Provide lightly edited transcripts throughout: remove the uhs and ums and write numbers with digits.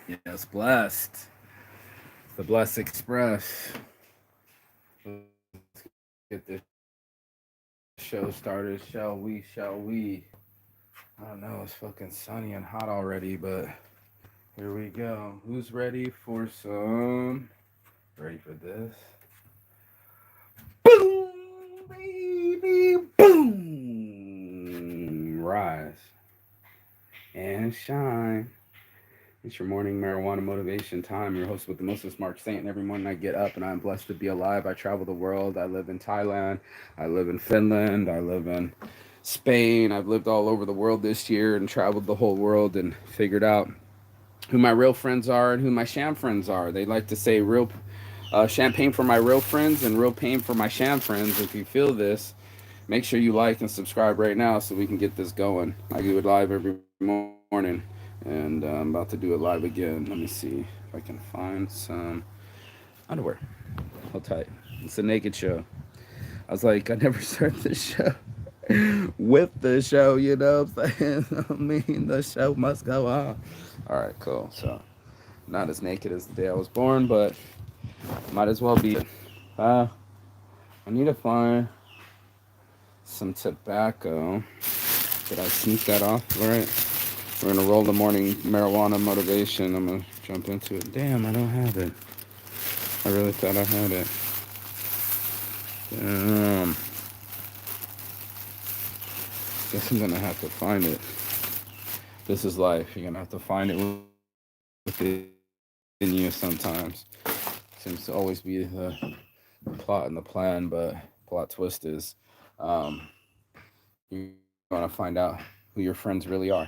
Yes, blessed. The Blessed Express. Let's get this show started. Shall we? Shall we? I don't know. It's fucking sunny and hot already, but here we go. Who's ready for some? Ready for this? Boom, baby, boom. Rise and shine. It's your morning marijuana motivation time. Your host with the mostest, Mark Saint. And every morning I get up and I'm blessed to be alive. I travel the world. I live in Thailand. I live in Finland. I live in Spain. I've lived all over the world this year and traveled the whole world and figured out who my real friends are and who my sham friends are. They like to say real champagne for my real friends and real pain for my sham friends. If you feel this, make sure you like and subscribe right now so we can get this going. I do it live every morning, and I'm about to do it live again. Let me see if I can find some underwear. Hold tight. It's a naked show. I was like, I never start the show with the show, you know what I'm saying? I mean, the show must go on. All right, cool. So, not as naked as the day I was born, but might as well be. Uh, I need to find some tobacco. Did I sneak that off? All right. We're gonna roll the morning marijuana motivation. I'm gonna jump into it. Damn, I don't have it. I really thought I had it. Damn. Guess I'm gonna have to find it. This is life. You're gonna have to find it within you sometimes. Seems to always be the plot and the plan, but plot twist is um, you're gonna find out who your friends really are.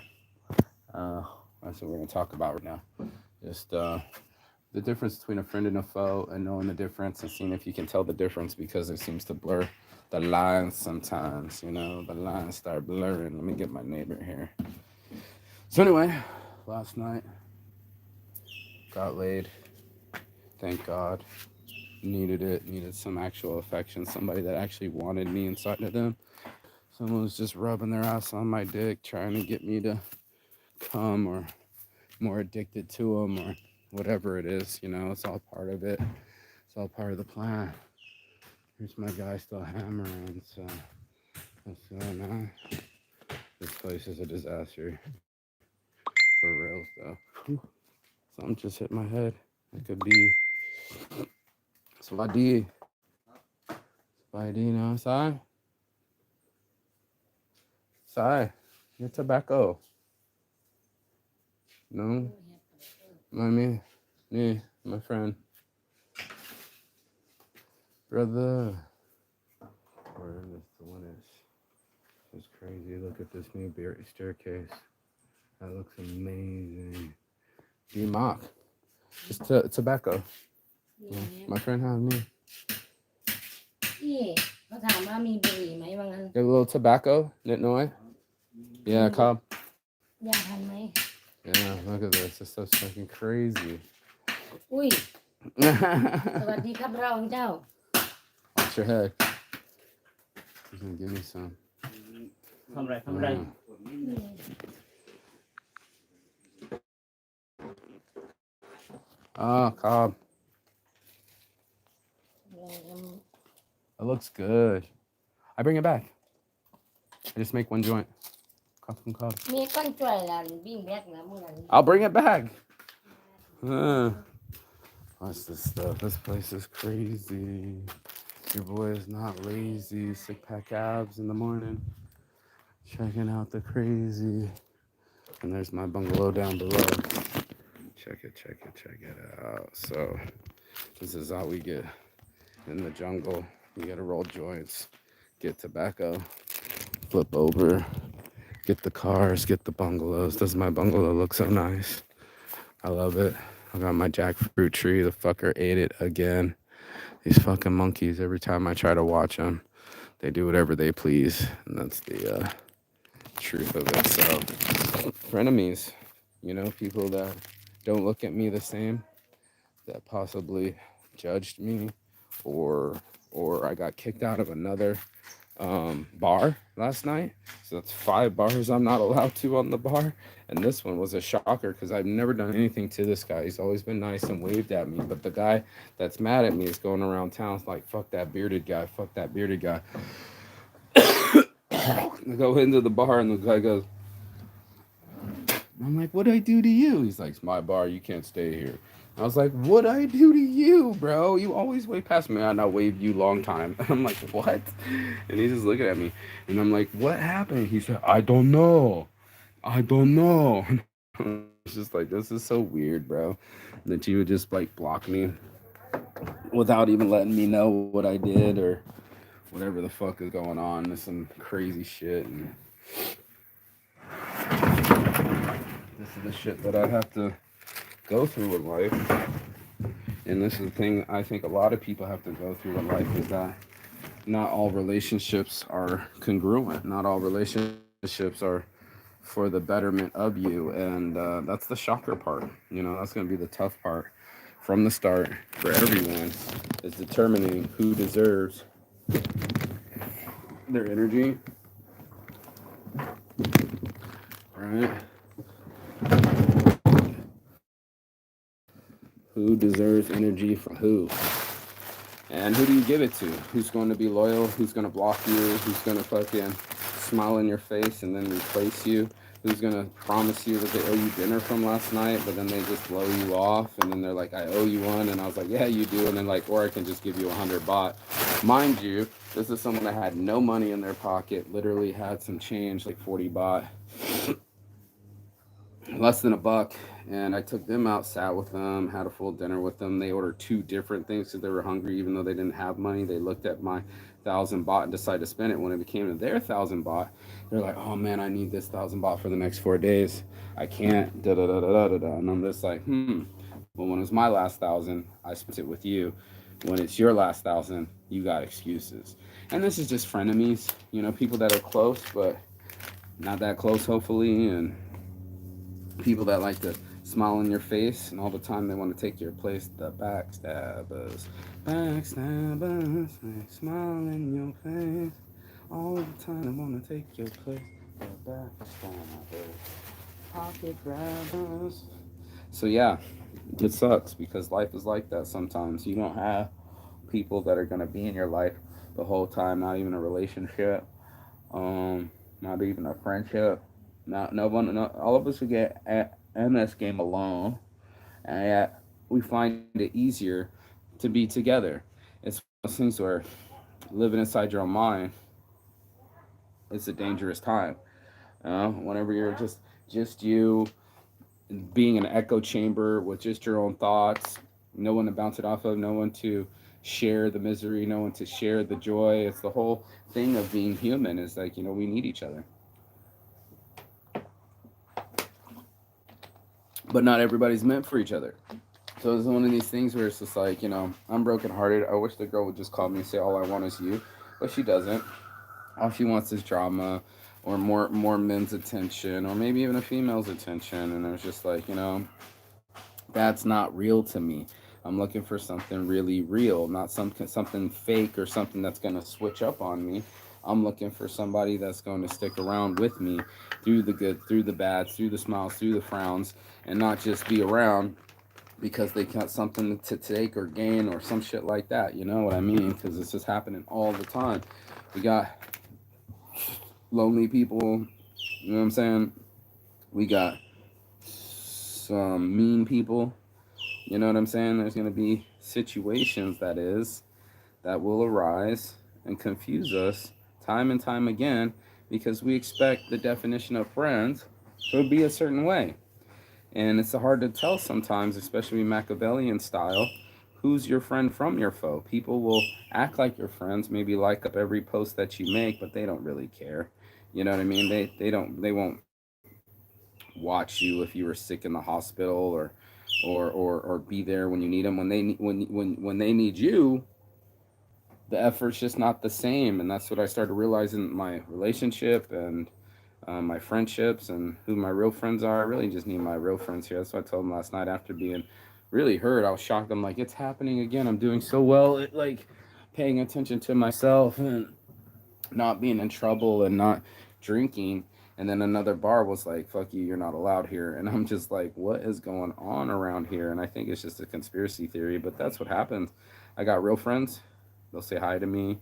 That's what we're gonna talk about right now. Just the difference between a friend and a foe, and knowing the difference, and seeing if you can tell the difference because it seems to blur the lines sometimes. You know, the lines start blurring. Let me get my neighbor here. So anyway, last night got laid. Thank God. Needed it. Needed some actual affection. Somebody that actually wanted me inside of them. Someone was just rubbing their ass on my dick, trying to get me to come or more addicted to them or whatever it is. You know, it's all part of it. It's all part of the plan. Here's my guy still hammering. So what's going on? This place is a disaster. For reals though. Whew. Something just hit my head. It could be Swadi. Swadi, no, Sai? Sai. Your tobacco. No? Mommy? Me, my friend. Brother. Where is the one is? It's crazy. Look at this new staircase. That looks amazing. D-Mock. It's tobacco. Yeah. My friend has me. Yeah. Got a little tobacco, Nitnoy? Yeah, Cobb. Yeah, look at this. This stuff's fucking crazy. Watch your head. He's gonna give me some. Oh, Cobb. It looks good. I bring it back. I just make one joint. Cobb. I'll bring it back. Watch this stuff. This place is crazy. Your boy is not lazy. Sick pack abs in the morning. Checking out the crazy. And there's my bungalow down below. Check it out. So this is how we get in the jungle. You gotta roll joints, get tobacco, flip over, get the cars, get the bungalows. Does my bungalow look so nice? I love it. I got my jackfruit tree. The fucker ate it again. These fucking monkeys, every time I try to watch them, they do whatever they please. And that's the truth of it. So, frenemies, you know, people that don't look at me the same, that possibly judged me, or I got kicked out of another bar last night. So that's 5 bars I'm not allowed to on the bar. And this one was a shocker because I've never done anything to this guy. He's always been nice and waved at me. But the guy that's mad at me is going around town like, fuck that bearded guy, fuck that bearded guy. I go into the bar and the guy goes, I'm like, what'd I do to you? He's like, it's my bar, you can't stay here. I was like, what'd I do to you, bro? You always way past me. And I waved you long time. I'm like, what? And he's just looking at me. And I'm like, what happened? He said, I don't know. I don't know. It's just like, this is so weird, bro. That you would just like block me without even letting me know what I did or whatever the fuck is going on. There's some crazy shit. And this is the shit that I have to go through in life. And this is the thing I think a lot of people have to go through in life is that not all relationships are congruent. Not all relationships are for the betterment of you. And that's the shocker part. You know, that's going to be the tough part from the start for everyone is determining who deserves their energy, right? Who deserves energy from who? And who do you give it to? Who's going to be loyal? Who's going to block you? Who's going to fucking smile in your face and then replace you? Who's going to promise you that they owe you dinner from last night, but then they just blow you off, and then they're like, I owe you one, and I was like, yeah, you do, and then like, or I can just give you 100 baht. Mind you, this is someone that had no money in their pocket, literally had some change, like 40 baht, less than a buck. And I took them out, sat with them, had a full dinner with them. They ordered 2 different things because they were hungry, even though they didn't have money. They looked at my 1,000 baht and decided to spend it. When it became to their 1,000 baht, they're like, "Oh man, I need this 1,000 baht for the next 4 days. I can't." Da da da da da da. And I'm just like, Well, when it was my last 1,000, I spent it with you. When it's your last 1,000, you got excuses. And this is just frenemies, you know, people that are close, but not that close, hopefully, and people that like to smile in your face and all the time they want to take your place. The backstabbers, backstabbers, they smile in your face all the time. They want to take your place. The backstabbers, pocket grabbers. So yeah, it sucks because life is like that sometimes. You don't have people that are gonna be in your life the whole time. Not even a relationship. Not even a friendship. Not no one. No, all of us who get in this game alone, and yet we find it easier to be together. It's one of those things where living inside your own mind, it's a dangerous time. Whenever you're just you being an echo chamber with just your own thoughts, no one to bounce it off of, no one to share the misery, no one to share the joy. It's the whole thing of being human. Is like we need each other, but not everybody's meant for each other. So it's one of these things where it's just like, I'm brokenhearted. I wish the girl would just call me and say, all I want is you. But she doesn't. All she wants is drama or more men's attention or maybe even a female's attention. And it's just like, that's not real to me. I'm looking for something really real, not something fake or something that's going to switch up on me. I'm looking for somebody that's going to stick around with me through the good, through the bad, through the smiles, through the frowns, and not just be around because they got something to take or gain or some shit like that. You know what I mean? Because this is happening all the time. We got lonely people, you know what I'm saying? We got some mean people, you know what I'm saying? There's going to be situations that will arise and confuse us time and time again because we expect the definition of friends to be a certain way. And it's hard to tell sometimes, especially Machiavellian style, who's your friend from your foe. People will act like your friends, maybe like up every post that you make, but they don't really care. You know what I mean? They won't watch you if you were sick in the hospital or be there when you need them. When they need you, the effort's just not the same. And that's what I started realizing in my relationship and my friendships and who my real friends are. I really just need my real friends here. That's what I told them last night after being really hurt. I was shocked. I'm like, it's happening again. I'm doing so well at like paying attention to myself and not being in trouble and not drinking. And then another bar was like, fuck you, you're not allowed here. And I'm just like, what is going on around here? And I think it's just a conspiracy theory, but that's what happens. I got real friends. They'll say hi to me.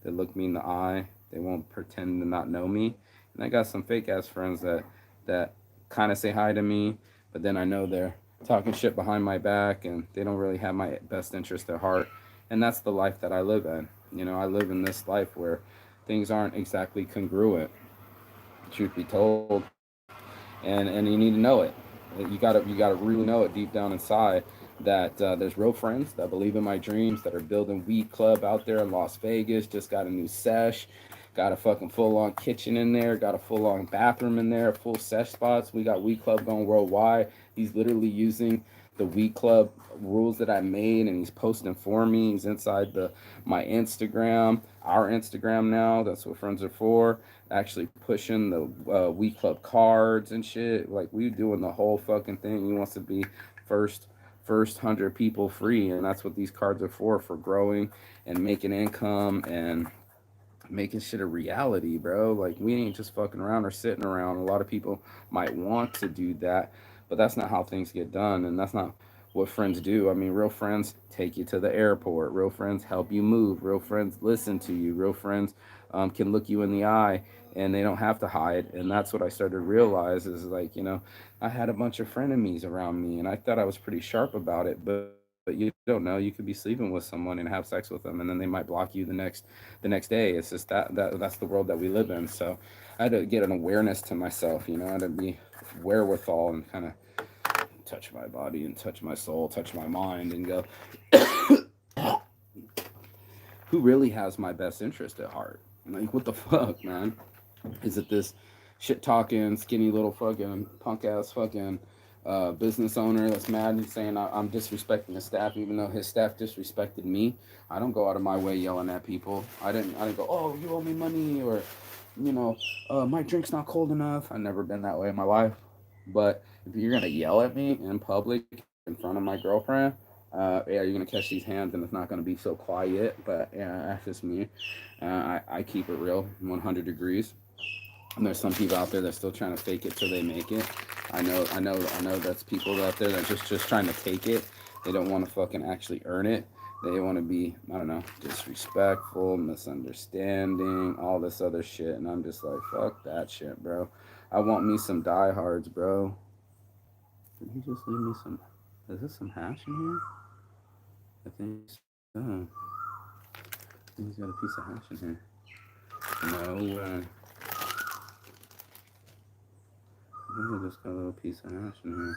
They look me in the eye. They won't pretend to not know me. And I got some fake ass friends that kind of say hi to me, but then I know they're talking shit behind my back and they don't really have my best interest at heart. And that's the life that I live in. You know, I live in this life where things aren't exactly congruent, truth be told, and you need to know it. You gotta really know it deep down inside that there's real friends that believe in my dreams, that are building weed club out there in Las Vegas. Just got a new sesh, got a fucking full on kitchen in there, got a full on bathroom in there, full sesh spots. We got weed club going worldwide. He's literally using the weed club rules that I made, and he's posting for me. He's inside the my Instagram, our Instagram now. That's what friends are for. Actually pushing the weed club cards and shit. Like we doing the whole fucking thing. He wants to be first first 100 people free, and that's what these cards are for growing and making income and making shit a reality, bro. Like we ain't just fucking around or sitting around. A lot of people might want to do that, but that's not how things get done, and that's not what friends do. I mean, real friends take you to the airport. Real friends help you move. Real friends listen to you. Real friends can look you in the eye and they don't have to hide. And that's what I started to realize is like, you know, I had a bunch of frenemies around me and I thought I was pretty sharp about it, but you don't know. You could be sleeping with someone and have sex with them and then they might block you the next day. It's just that's the world that we live in. So I had to get an awareness to myself, you know, I had to be wherewithal and kind of touch my body and touch my soul, touch my mind, and go, who really has my best interest at heart? Like, what the fuck, man? Is it this shit talking, skinny little fucking punk ass fucking business owner that's mad and saying I'm disrespecting his staff, even though his staff disrespected me? I don't go out of my way yelling at people. I didn't go, oh, you owe me money, or you know, my drink's not cold enough. I've never been that way in my life. But if you're gonna yell at me in public in front of my girlfriend, yeah, you're gonna catch these hands, and it's not gonna be so quiet. But yeah, that's just me. I keep it real, 100 degrees. And there's some people out there that's still trying to fake it till they make it. I know. That's people out there that just trying to take it. They don't want to fucking actually earn it. They want to be, I don't know, disrespectful, misunderstanding, all this other shit. And I'm just like, fuck that shit, bro. I want me some diehards, bro. Did he just leave me some? Is this some hash in here? I think so. I think he's got a piece of hash in here. No way. I think I just got a little piece of hash in here.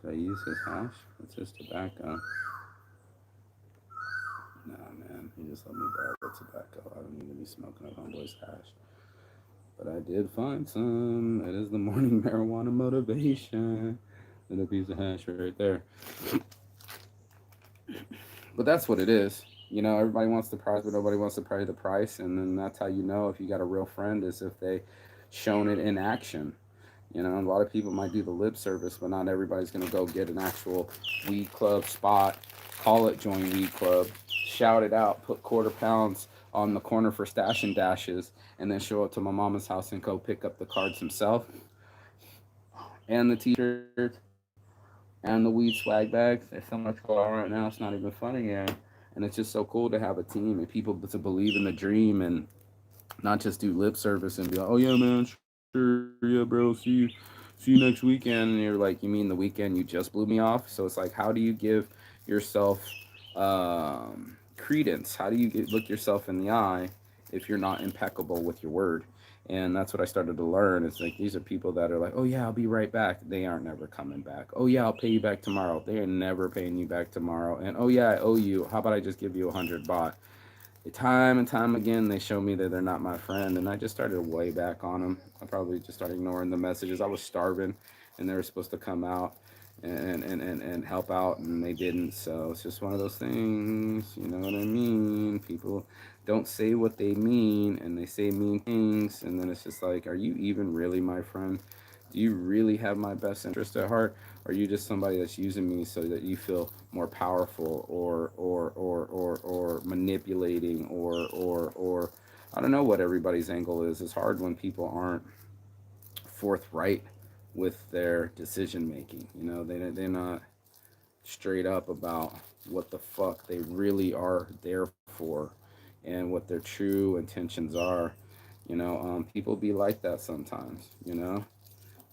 Should I use his hash? It's just tobacco. Nah, man. He just let me borrow the tobacco. I don't need to be smoking up homeboy's hash. But I did find some. It is the morning marijuana motivation. Little piece of hash right there. But that's what it is. You know, everybody wants the prize, but nobody wants to pay the price. And then that's how you know if you got a real friend is if they shown it in action. You know, a lot of people might do the lip service, but not everybody's going to go get an actual weed club spot, call it Join Weed Club, shout it out, put quarter pounds on the corner for stash and dashes, and then show up to my mama's house and go pick up the cards himself and the t-shirts and the weed swag bags. There's so much going on right now, it's not even funny, yeah. And it's just so cool to have a team and people to believe in the dream and not just do lip service and be like, oh yeah, man, sure, yeah, bro, see you next weekend. And you're like, you mean the weekend you just blew me off? So it's like, how do you give yourself credence? How do you look yourself in the eye if you're not impeccable with your word? And that's what I started to learn. It's like these are people that are like, oh yeah, I'll be right back. They aren't never coming back. Oh yeah, I'll pay you back tomorrow. They are never paying you back tomorrow. And oh yeah, I owe you. How about I just give you 100 baht? Time and time again they show me that they're not my friend, and I just started way back on them. I probably just started ignoring the messages. I was starving and they were supposed to come out and help out and they didn't. So it's just one of those things, you know what I mean? People don't say what they mean and they say mean things, and then it's just like, are you even really my friend? Do you really have my best interest at heart? Or are you just somebody that's using me so that you feel more powerful, or manipulating, or I don't know what everybody's angle is. It's hard when people aren't forthright with their decision making. They're not straight up about what the fuck they really are there for and what their true intentions are. People be like that sometimes.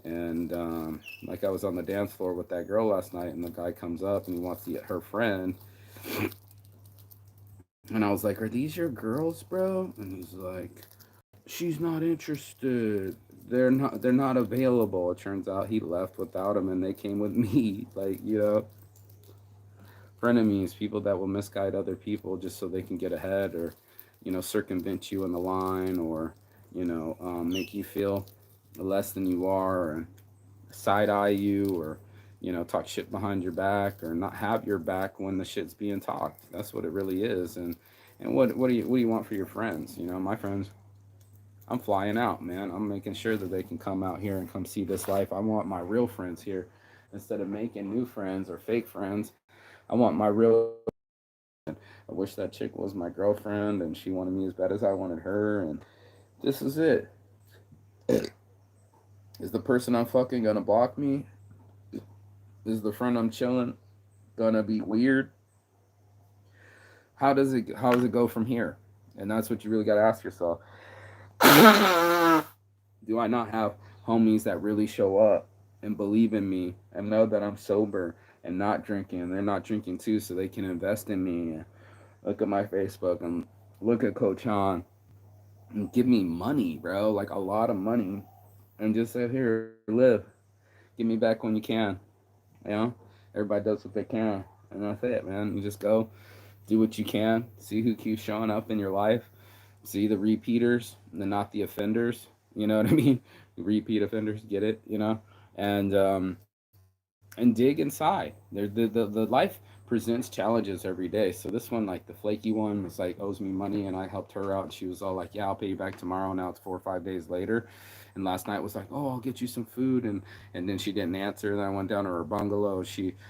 And like I was on the dance floor with that girl last night, and the guy comes up and he wants to get her friend. And I was like, "Are these your girls, bro?" And he's like, "She's not interested. They're not available." It turns out he left without them, and they came with me. Frenemies, people that will misguide other people just so they can get ahead, or circumvent you in the line, or make you feel less than you are, and side eye you, or talk shit behind your back, or not have your back when the shit's being talked. That's what it really is. And what do you want for your friends? My friends, I'm flying out, man. I'm making sure that they can come out here and come see this life. I want my real friends here instead of making new friends or fake friends. I want my real. I wish that chick was my girlfriend and she wanted me as bad as I wanted her. And this is it. Is the person I'm fucking gonna block me? Is the friend I'm chilling gonna be weird? How does it go from here? And that's what you really gotta ask yourself. Do I not have homies that really show up and believe in me and know that I'm sober and not drinking, and they're not drinking too, so they can invest in me and look at my Facebook and look at Coach Han and give me money, bro, like a lot of money, and just say, "Here, live, give me back when you can." You know, everybody does what they can, and that's it, man. You just go do what you can, see who keeps showing up in your life, see the repeaters, and not the offenders. You know what I mean? Repeat offenders, get it? And dig inside. The life presents challenges every day. So this one, like the flaky one, was like owes me money, and I helped her out. And she was all like, "Yeah, I'll pay you back tomorrow." Now it's 4 or 5 days later, and last night was like, "Oh, I'll get you some food," and then she didn't answer. And I went down to her bungalow.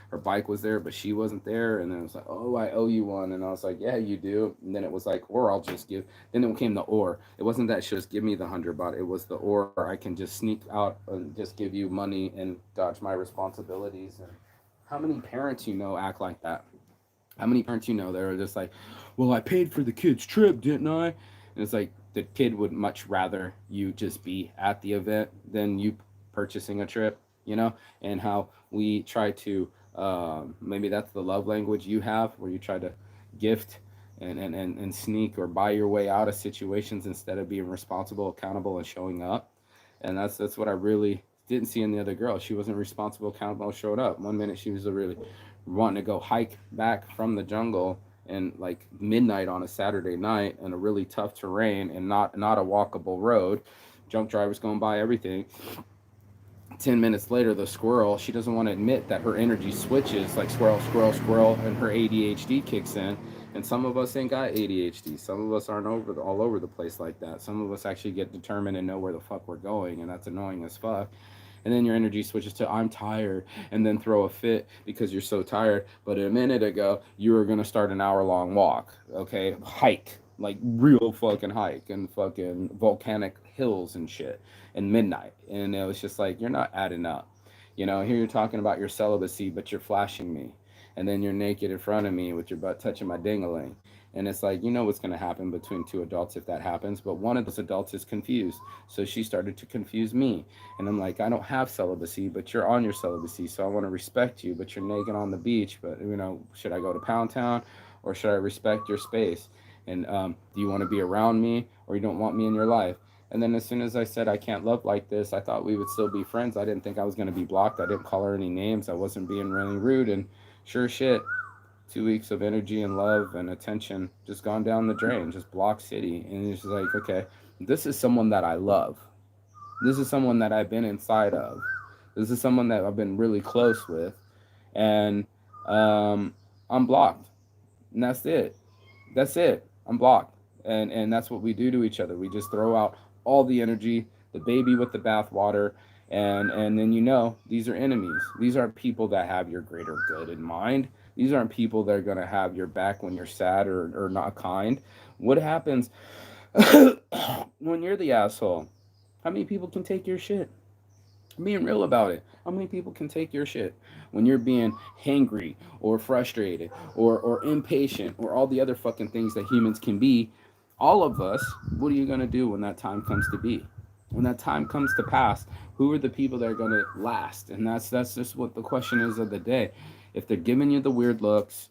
Her bike was there, but she wasn't there. And then it was like, "Oh, I owe you one," and I was like, "Yeah, you do." And then it was like, "Or I'll just give." Then it came the or. It wasn't that she just give me the 100 baht. It was the or I can just sneak out and just give you money and dodge my responsibilities. And how many parents act like that? How many parents they're just like, "Well, I paid for the kid's trip, didn't I?" And it's like the kid would much rather you just be at the event than you purchasing a trip, And how we try to, maybe that's the love language you have, where you try to gift and sneak or buy your way out of situations instead of being responsible, accountable, and showing up. And that's what I really didn't see in the other girl. She wasn't responsible, accountable, showed up. One minute she was really wanting to go hike back from the jungle and like midnight on a Saturday night in a really tough terrain and not a walkable road. Junk drivers going by, everything. 10 minutes later, the squirrel, she doesn't want to admit that her energy switches like squirrel, squirrel, squirrel, and her ADHD kicks in. And some of us ain't got ADHD. Some of us aren't all over the place like that. Some of us actually get determined and know where the fuck we're going, and that's annoying as fuck. And then your energy switches to "I'm tired," and then throw a fit because you're so tired. But a minute ago, you were gonna start an hour-long walk, okay, hike, like real fucking hike, and fucking volcanic hills and shit, and midnight. And it was just like, you're not adding up. Here you're talking about your celibacy, but you're flashing me, and then you're naked in front of me with your butt touching my dingaling. And it's like, what's going to happen between two adults if that happens. But one of those adults is confused. So she started to confuse me. And I'm like, I don't have celibacy, but you're on your celibacy. So I want to respect you, but you're naked on the beach. But, should I go to Pound Town, or should I respect your space? And do you want to be around me, or you don't want me in your life? And then as soon as I said I can't love like this, I thought we would still be friends. I didn't think I was going to be blocked. I didn't call her any names. I wasn't being really rude. And sure shit, 2 weeks of energy and love and attention just gone down the drain, just block city. And it's just like, okay, this is someone that I love. This is someone that I've been inside of. This is someone that I've been really close with. And I'm blocked. And that's it. That's it. I'm blocked. And that's what we do to each other. We just throw out all the energy, the baby with the bathwater, and then these are enemies. These aren't people that have your greater good in mind. These aren't people that are gonna have your back when you're sad or not kind. What happens When you're the asshole, how many people can take your shit? I'm being real about it. How many people can take your shit when you're being hangry or frustrated or impatient or all the other fucking things that humans can be? All of us, what are you going to do when that time comes to be? When that time comes to pass, who are the people that are going to last? And that's just what the question is of the day. If they're giving you the weird looks,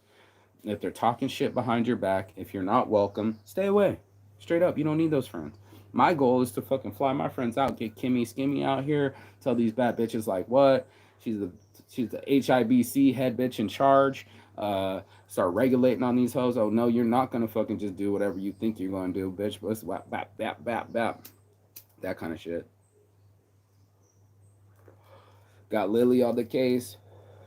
if they're talking shit behind your back, if you're not welcome, stay away. Straight up, you don't need those friends. My goal is to fucking fly my friends out, get Kimmy Skimmy out here, tell these bad bitches like what? She's the she's the HIBC head bitch in charge. Start regulating on these hoes. Oh no, you're not gonna fucking just do whatever you think you're gonna do, bitch. Let's whap bap bap bap bap. That kind of shit. Got Lily on the case.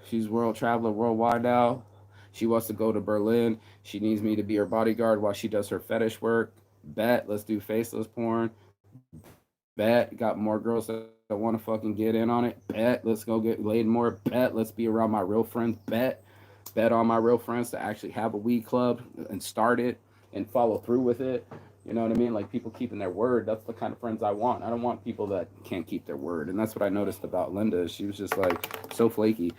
She's world traveler worldwide now. She wants to go to Berlin. She needs me to be her bodyguard while she does her fetish work. Bet, let's do faceless porn. Bet, got more girls that want to fucking get in on it. Bet, let's go get laid more. Bet, let's be around my real friends. Bet on my real friends to actually have a weed club and start it and follow through with it. You know what I mean? Like people keeping their word. That's the kind of friends I want. I don't want people that can't keep their word. And that's what I noticed about Linda. She was just like so flaky.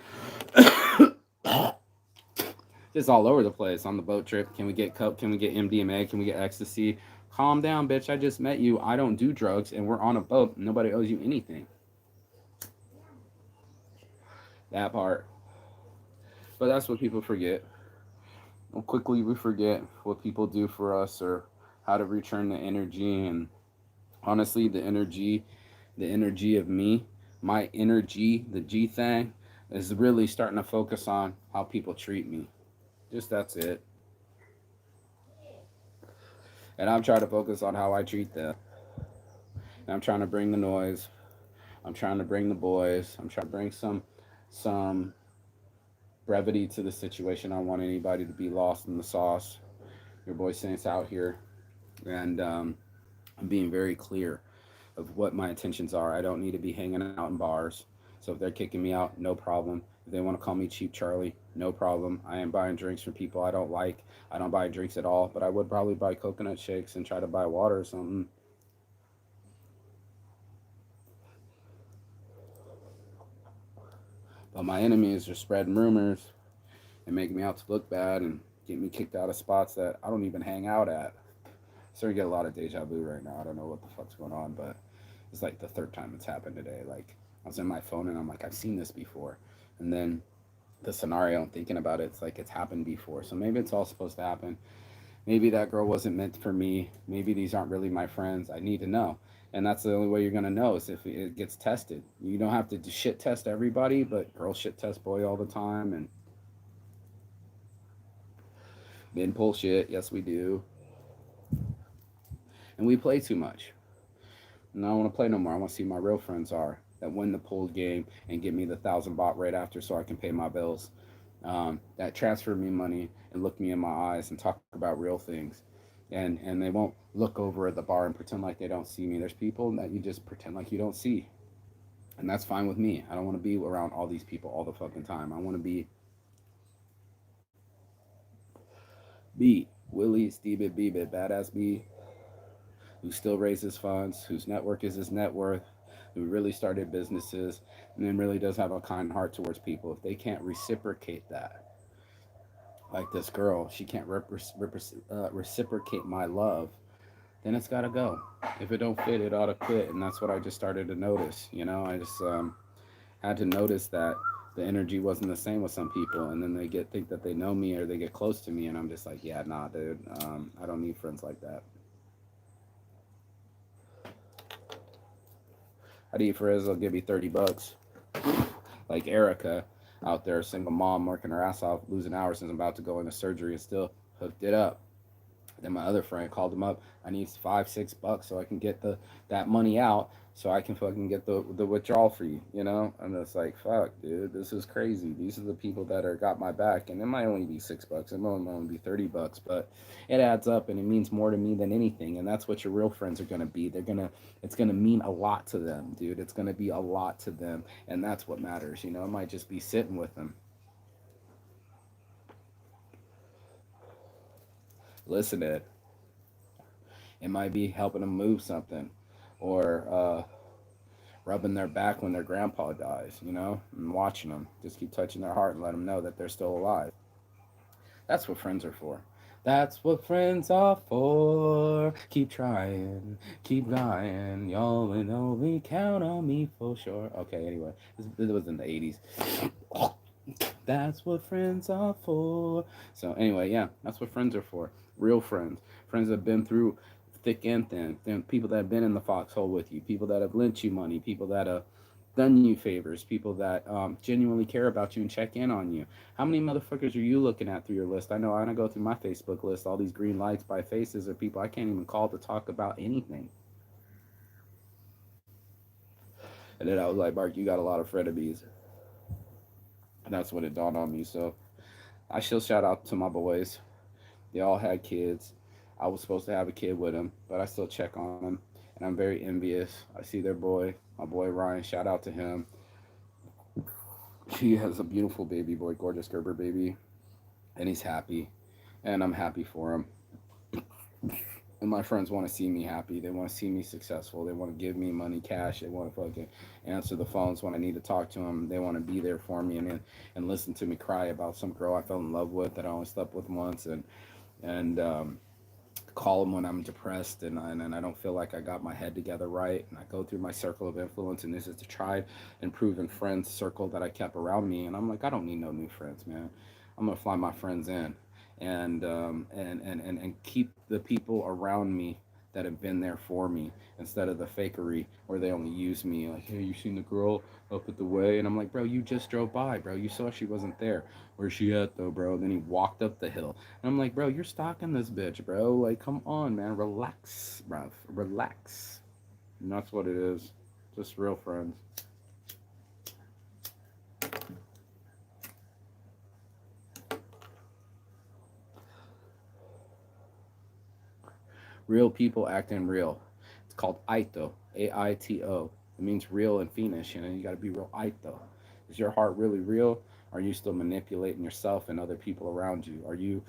Just all over the place on the boat trip. Can we get coke? Can we get MDMA? Can we get ecstasy? Calm down, bitch. I just met you. I don't do drugs, and we're on a boat. Nobody owes you anything. That part. But that's what people forget. Well, quickly we forget what people do for us or how to return the energy. And honestly, the energy of me, my energy, the G thing, is really starting to focus on how people treat me. Just that's it. And I'm trying to focus on how I treat them. And I'm trying to bring the noise. I'm trying to bring the boys. I'm trying to bring some brevity to the situation. I don't want anybody to be lost in the sauce. Your boy Saints out here, and I'm being very clear of what my intentions are. I don't need to be hanging out in bars. So if they're kicking me out, no problem. If they want to call me Cheap Charlie, no problem. I am buying drinks from people I don't like. I don't buy drinks at all, but I would probably buy coconut shakes and try to buy water or something. But my enemies are spreading rumors and making me out to look bad and get me kicked out of spots that I don't even hang out at. Starting to get a lot of deja vu right now. I don't know what the fuck's going on, but it's like the third time it's happened today. Like I was in my phone and I'm like, I've seen this before. And then the scenario I'm thinking about it, it's like it's happened before. So maybe it's all supposed to happen. Maybe that girl wasn't meant for me. Maybe these aren't really my friends. I need to know. And that's the only way you're gonna know is if it gets tested. You don't have to shit test everybody, but girls shit test boy all the time and men pull shit. Yes, we do. And we play too much. And I don't want to play no more. I want to see my real friends are that win the pool game and give me the 1,000 baht right after so I can pay my bills. That transfer me money and look me in my eyes and talk about real things. And they won't look over at the bar and pretend like they don't see me. There's people that you just pretend like you don't see. And that's fine with me. I don't want to be around all these people all the fucking time. I want to be Willie, Steve it, Beeb it, badass B, who still raises funds, whose network is his net worth, who really started businesses, and then really does have a kind heart towards people. If they can't reciprocate that, like this girl, she can't reciprocate my love, then it's got to go. If it don't fit, it ought to quit. And that's what I just started to notice. You know, I just had to notice that the energy wasn't the same with some people, and then they get think that they know me or they get close to me, and I'm just like, yeah, nah, dude, I don't need friends like that. I'd eat for his, they'll give me $30. Like Erica out there, single mom working her ass off, losing hours and about to go into surgery and still hooked it up. Then my other friend called him up. I need $5, $6 so I can get that money out so I can fucking get the withdrawal for you, you know? And it's like, fuck, dude, this is crazy. These are the people that are got my back, and it might only be $6. It might only be $30, but it adds up and it means more to me than anything. And that's what your real friends are gonna be. It's gonna mean a lot to them, dude. It's gonna be a lot to them, and that's what matters. You know, it might just be sitting with them. Listen, Ed, It might be helping them move something, or rubbing their back when their grandpa dies, and watching them. Just keep touching their heart and let them know that they're still alive. That's what friends are for. That's what friends are for. Keep trying, keep lying. Y'all and only count on me for sure. Okay, anyway, this was in the 80s. That's what friends are for. So, anyway, yeah, that's what friends are for. Real friends. Friends that have been through thick and thin. People that have been in the foxhole with you. People that have lent you money. People that have done you favors. People that genuinely care about you and check in on you. How many motherfuckers are you looking at through your list? I know I go through my Facebook list, all these green lights by faces of people I can't even call to talk about anything. And then I was like, Mark, you got a lot of frenemies. And that's when it dawned on me. So I still shout out to my boys. They all had kids. I was supposed to have a kid with them, but I still check on them. And I'm very envious. I see their boy, my boy Ryan. Shout out to him. He has a beautiful baby boy, gorgeous Gerber baby, and he's happy. And I'm happy for him. And my friends want to see me happy. They want to see me successful. They want to give me money, cash. They want to fucking answer the phones when I need to talk to them. They want to be there for me and listen to me cry about some girl I fell in love with that I only slept with once, and call them when I'm depressed and I don't feel like I got my head together right. And I go through my circle of influence, and this is the tried and proven friends circle that I kept around me. And I'm like, I don't need no new friends, man. I'm gonna fly my friends in, and keep the people around me that have been there for me instead of the fakery where they only use me like, hey, you seen the girl up at the way? And I'm like, bro, you just drove by, bro. You saw she wasn't there. Where's she at though, bro? And then he walked up the hill. And I'm like, bro, you're stalking this bitch, bro. Like, come on, man. Relax, bro. Relax. And that's what it is. Just real friends. Real people acting real. It's called Aito. Aito. It means real in Finnish. You got to be real Aito. Is your heart really real? Are you still manipulating yourself and other people around you? Are you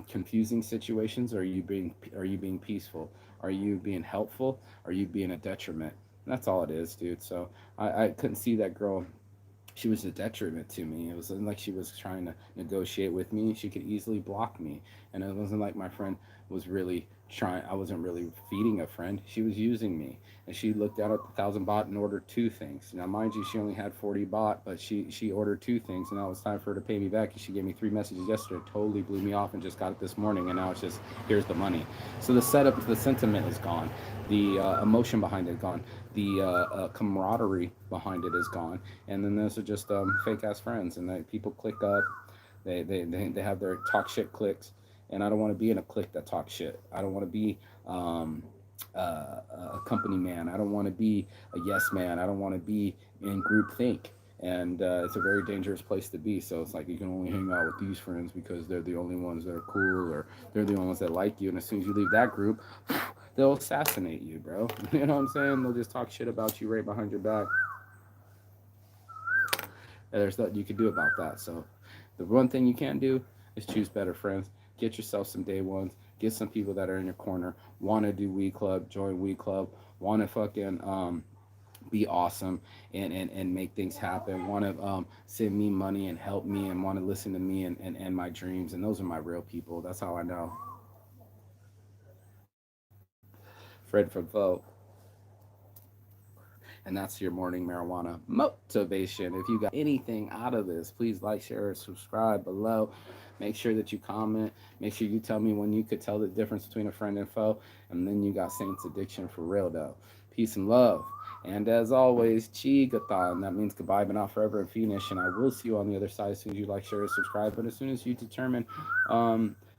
confusing situations? Or are you being peaceful? Are you being helpful? Are you being a detriment? And that's all it is, dude. So I couldn't see that girl. She was a detriment to me. It wasn't like she was trying to negotiate with me. She could easily block me. And it wasn't like my friend was really trying. I wasn't really feeding a friend. She was using me. And she looked down at the 1,000 baht and ordered two things. Now, mind you, she only had 40 baht, but she ordered two things. And now it's time for her to pay me back. And she gave me three messages yesterday. Totally blew me off and just got it this morning. And now it's just, here's the money. So the setup, the sentiment is gone. The emotion behind it gone. The camaraderie behind it is gone. And then those are just fake ass friends, and people click up. They have their talk shit clicks, and I don't want to be in a clique that talks shit. I don't want to be um, a company man. I don't want to be a yes man. I don't want to be in group think. And it's a very dangerous place to be. So it's like you can only hang out with these friends because they're the only ones that are cool, or they're the only ones that like you. And as soon as you leave that group, they'll assassinate you, bro. You know what I'm saying? They'll just talk shit about you right behind your back. And there's nothing you can do about that. So the one thing you can do is choose better friends. Get yourself some day ones. Get some people that are in your corner. Want to do weed club? Join weed club. Want to fucking be awesome and make things happen. Want to send me money and help me and want to listen to me and my dreams. And those are my real people. That's how I know. Fred from Foe. And that's your morning marijuana motivation. If you got anything out of this, please like, share, subscribe below. Make sure that you comment. Make sure you tell me when you could tell the difference between a friend and foe. And then you got Saints Addiction for real, though. Peace and love. And as always, Chigathon. That means goodbye, but not forever in Finnish. And I will see you on the other side as soon as you like, share, subscribe. But as soon as you determine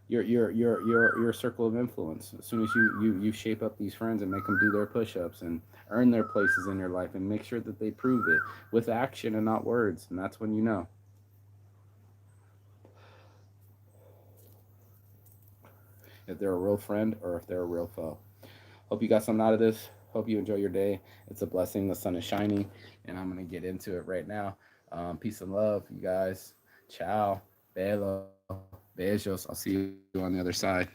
your circle of influence, as soon as you shape up these friends and make them do their push-ups and earn their places in your life and make sure that they prove it with action and not words, and that's when you know if they're a real friend or if they're a real foe. Hope you got something out of this. Hope you enjoy your day. It's a blessing. The sun is shining, and I'm gonna get into it right now. Peace and love, you guys. Ciao. Belo. Beijos. I'll see you on the other side.